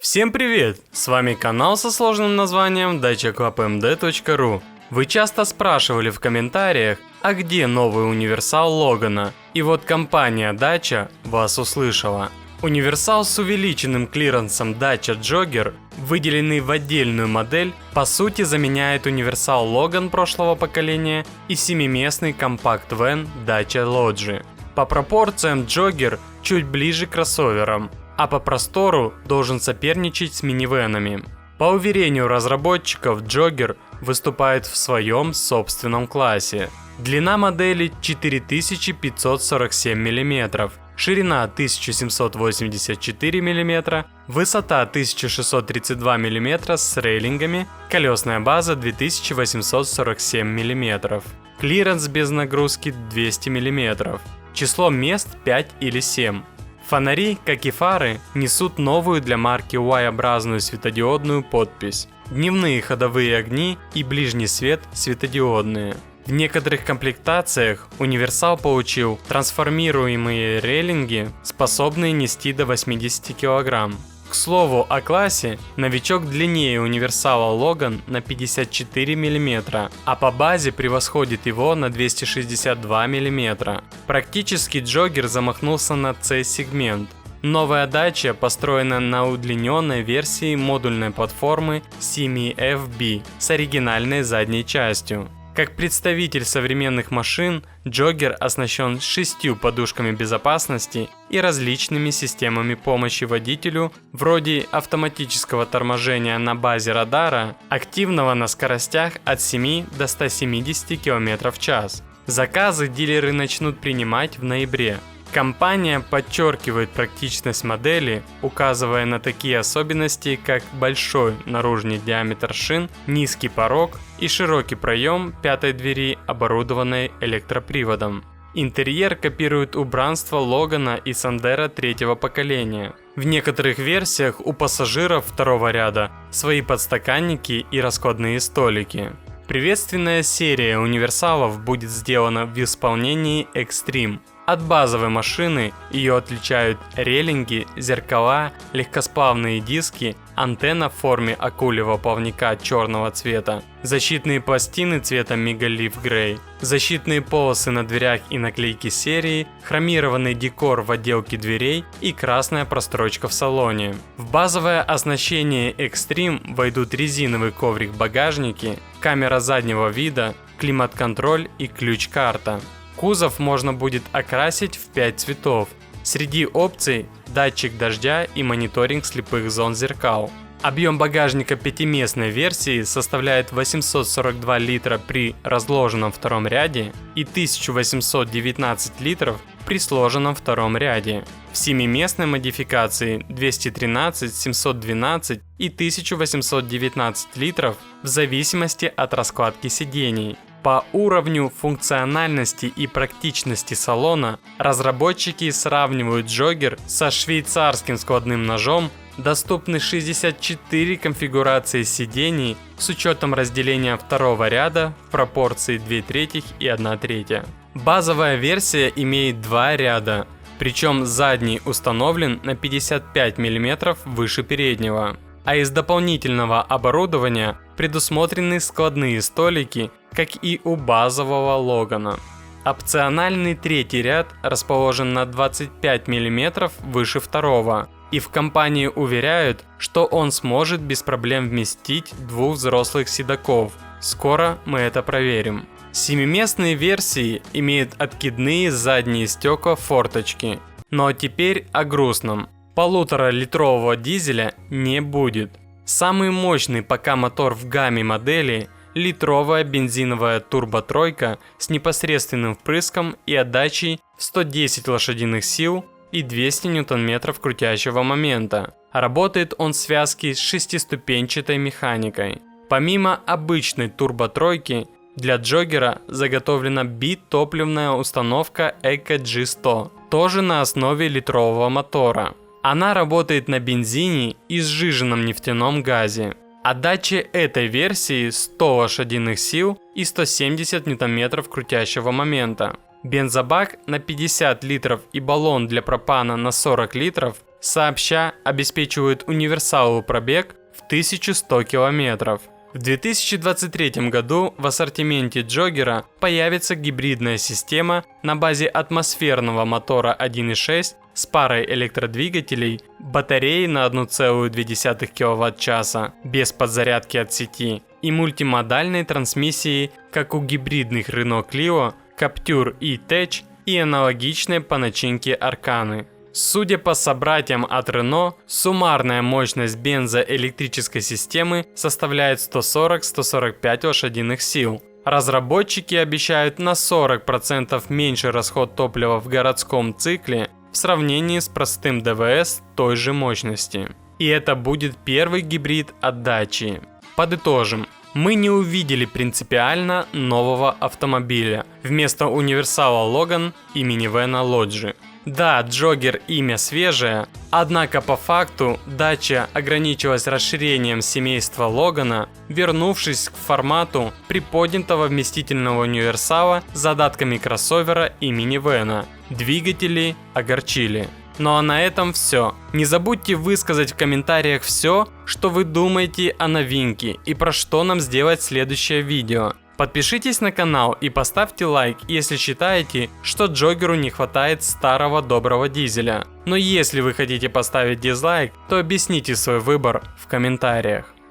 Всем привет! С вами канал со сложным названием dachaclubmd.ru. Вы часто спрашивали в комментариях, а где новый универсал Логана, и вот компания Dacia вас услышала. Универсал с увеличенным клиренсом Dacia Jogger, выделенный в отдельную модель, по сути заменяет универсал Logan прошлого поколения и семиместный компакт-вэн Dacia Logi. По пропорциям Jogger чуть ближе к кроссоверам, а по простору должен соперничать с минивэнами. По уверению разработчиков, Jogger выступает в своем собственном классе. Длина модели 4547 мм, ширина 1784 мм, высота 1632 мм с рейлингами, колесная база 2847 мм, клиренс без нагрузки 200 мм, число мест 5 или 7. Фонари, как и фары, несут новую для марки Y-образную светодиодную подпись. Дневные ходовые огни и ближний свет светодиодные. В некоторых комплектациях универсал получил трансформируемые рейлинги, способные нести до 80 кг. К слову о классе, новичок длиннее универсала Logan на 54 мм, а по базе превосходит его на 262 мм. Практически Jogger замахнулся на C-сегмент. Новая Dacia построена на удлиненной версии модульной платформы Simi FB с оригинальной задней частью. Как представитель современных машин, Jogger оснащен 6 подушками безопасности и различными системами помощи водителю, вроде автоматического торможения на базе радара, активного на скоростях от 7 до 170 км в час. Заказы дилеры начнут принимать в ноябре. Компания подчеркивает практичность модели, указывая на такие особенности, как большой наружный диаметр шин, низкий порог и широкий проем пятой двери, оборудованной электроприводом. Интерьер копирует убранство Логана и Сандеро третьего поколения. В некоторых версиях у пассажиров второго ряда свои подстаканники и раскладные столики. Приветственная серия универсалов будет сделана в исполнении Extreme. От базовой машины ее отличают рейлинги, зеркала, легкосплавные диски, антенна в форме акульего плавника черного цвета, защитные пластины цвета Мегалиф Грей, защитные полосы на дверях и наклейки серии, хромированный декор в отделке дверей и красная прострочка в салоне. В базовое оснащение Extreme войдут резиновый коврик в багажнике, камера заднего вида, климат-контроль и ключ-карта. Кузов можно будет окрасить в 5 цветов. Среди опций – датчик дождя и мониторинг слепых зон зеркал. Объем багажника пятиместной версии составляет 842 литра при разложенном втором ряде и 1819 литров при сложенном втором ряде. В семиместной модификации 213, 712 и 1819 литров в зависимости от раскладки сидений. По уровню функциональности и практичности салона разработчики сравнивают Jogger со швейцарским складным ножом. Доступны 64 конфигурации сидений с учетом разделения второго ряда в пропорции 2/3 и 1/3. Базовая версия имеет 2 ряда, причем задний установлен на 55 мм выше переднего. А из дополнительного оборудования предусмотрены складные столики, как и у базового Логана. Опциональный третий ряд расположен на 25 мм выше второго, и в компании уверяют, что он сможет без проблем вместить 2 взрослых седаков. Скоро мы это проверим. Семиместные версии имеют откидные задние стекла форточки. Но теперь о грустном. 1,5-литрового дизеля не будет. Самый мощный пока мотор в гамме модели – литровая бензиновая турботройка с непосредственным впрыском и отдачей в 110 лошадиных сил и 200 ньютон-метров крутящего момента. Работает он в связке с 6-ступенчатой механикой. Помимо обычной турботройки, для Jogger заготовлена битопливная установка Eco G100, тоже на основе литрового мотора. Она работает на бензине и сжиженном нефтяном газе. Отдача этой версии 100 лошадиных сил и 170 ньютон-метров крутящего момента. Бензобак на 50 литров и баллон для пропана на 40 литров сообща обеспечивают универсалу пробег в 1100 км. В 2023 году в ассортименте Джоггера появится гибридная система на базе атмосферного мотора 1.6 с парой электродвигателей, батареей на 1,2 кВт-часа без подзарядки от сети и мультимодальной трансмиссией, как у гибридных Renault Clio, Captur E-Tech и аналогичной по начинке Арканы. Судя по собратьям от Renault, суммарная мощность бензоэлектрической системы составляет 140-145 лошадиных сил. Разработчики обещают на 40% меньше расход топлива в городском цикле в сравнении с простым ДВС той же мощности. И это будет первый гибрид от Dacia. Подытожим. Мы не увидели принципиально нового автомобиля вместо универсала Logan и минивэна Logi. Да, Джоггер имя свежее, однако по факту Dacia ограничилась расширением семейства Логана, вернувшись к формату приподнятого вместительного универсала с задатками кроссовера и минивэна. Двигатели огорчили. Ну а на этом все. Не забудьте высказать в комментариях все, что вы думаете о новинке и про что нам сделать следующее видео. Подпишитесь на канал и поставьте лайк, если считаете, что Джоггеру не хватает старого доброго дизеля. Но если вы хотите поставить дизлайк, то объясните свой выбор в комментариях.